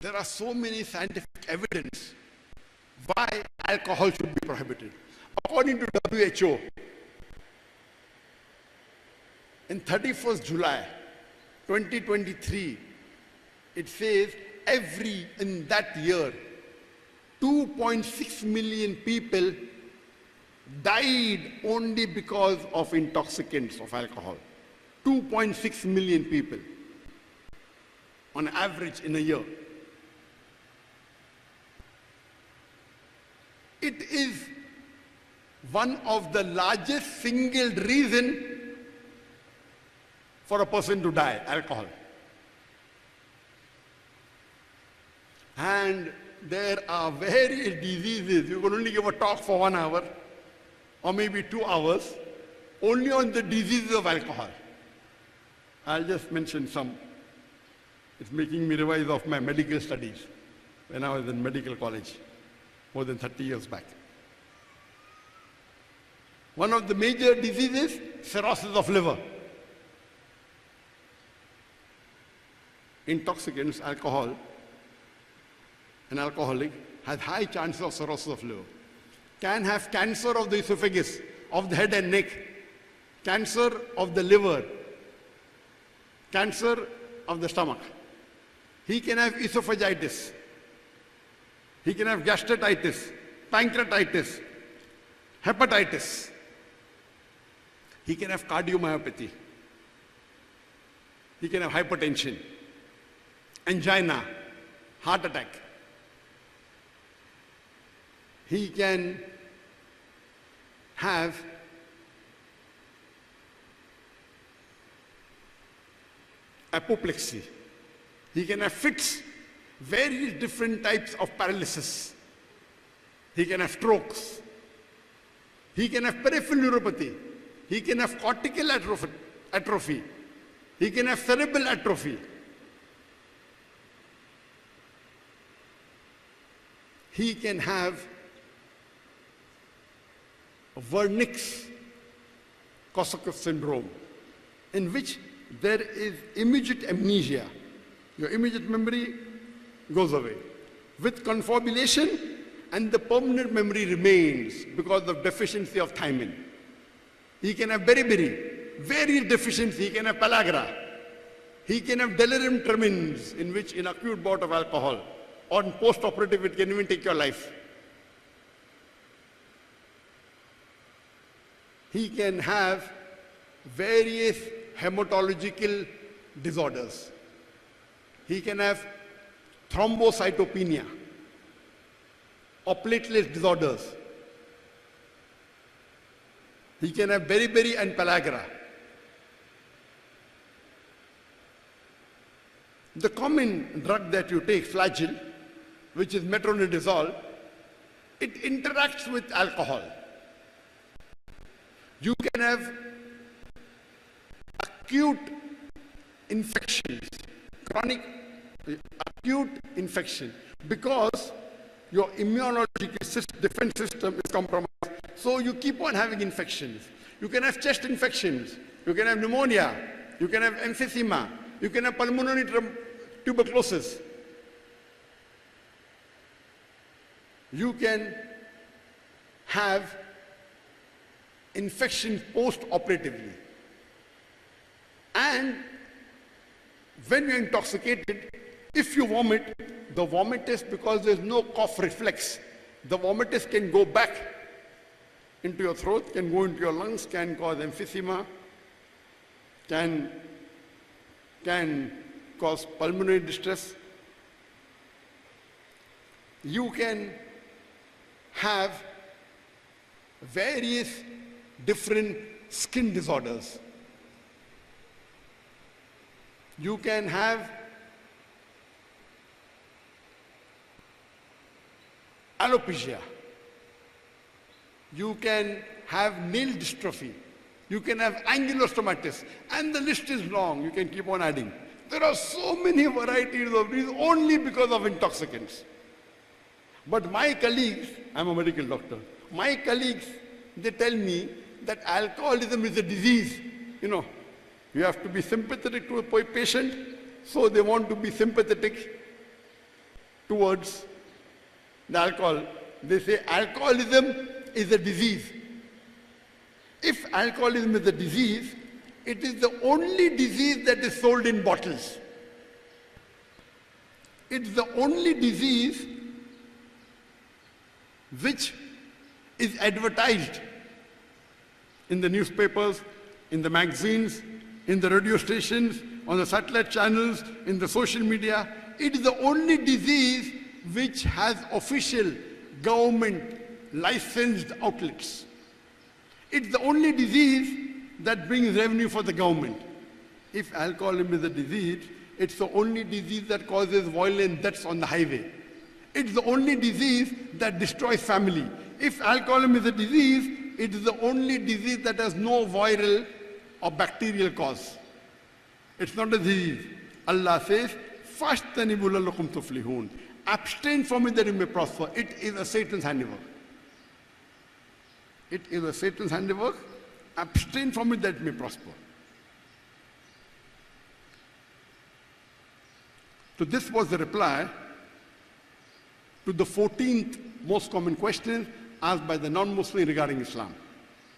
There are so many scientific evidence why alcohol should be prohibited. According to WHO, in 31st July 2023, it says in that year, 2.6 million people died only because of intoxicants of alcohol. 2.6 million people on average in a year. It is one of the largest single reason for a person to die, alcohol. And there are various diseases. You can only give a talk for 1 hour or maybe 2 hours only on the diseases of alcohol. I'll just mention some. It's making me revise of my medical studies when I was in medical college more than 30 years back. One of the major diseases, cirrhosis of liver. Intoxicants, alcohol, an alcoholic has high chances of cirrhosis of liver. Can have cancer of the esophagus, of the head and neck, cancer of the liver, cancer of the stomach. He can have esophagitis. He can have gastritis, pancreatitis, hepatitis. He can have cardiomyopathy. He can have hypertension, angina, heart attack. He can have apoplexy. He can have fits, various different types of paralysis. He can have strokes. He can have peripheral neuropathy. He can have cortical atrophy. He can have cerebral atrophy. He can have Wernicke-Korsakoff syndrome, in which there is immediate amnesia. Your immediate memory goes away. With confabulation, and the permanent memory remains because of deficiency of thiamine. He can have beriberi, various deficiency. He can have pellagra. He can have delirium tremens, in which in acute bout of alcohol, on post-operative it can even take your life. He can have various hematological disorders. He can have thrombocytopenia or platelet disorders. He can have beriberi and pellagra. The common drug that you take, flagyl, which is metronidazole, it interacts with alcohol. You can have acute infections, chronic acute infection, because your immunological defense system is compromised. So you keep on having infections. You can have chest infections. You can have pneumonia. You can have emphysema. You can have pulmonary tuberculosis. You can have infection post-operatively. And when you're intoxicated, if you vomit, the vomit is because there's no cough reflex. The vomitus can go back into your throat, can go into your lungs, can cause emphysema, can cause pulmonary distress. You can have various different skin disorders. You can have alopecia. You can have nail dystrophy. You can have angular stomatitis. And the list is long. You can keep on adding. There are so many varieties of these only because of intoxicants. But my colleagues, I'm a medical doctor, my colleagues, they tell me that alcoholism is a disease. You know, you have to be sympathetic to a patient, so they want to be sympathetic towards the alcohol. They say alcoholism is a disease. If alcoholism is a disease, it is the only disease that is sold in bottles. It's the only disease which is advertised in the newspapers, in the magazines, in the radio stations, on the satellite channels, in the social media. It is the only disease which has official government licensed outlets. It's the only disease that brings revenue for the government. If alcoholism is a disease, it's the only disease that causes violent deaths on the highway. It's the only disease that destroys family. If alcoholism is a disease, it is the only disease that has no viral or bacterial cause. It's not a disease. Allah says, فَاشْتَنِبُوا لَعَلَّكُمْ تُفْلِحُونَ. Abstain from it that you may prosper. It is a Satan's handiwork. It is a Satan's handiwork. Abstain from it that it may prosper. So this was the reply to the 14th most common question asked by the non-Muslim regarding Islam.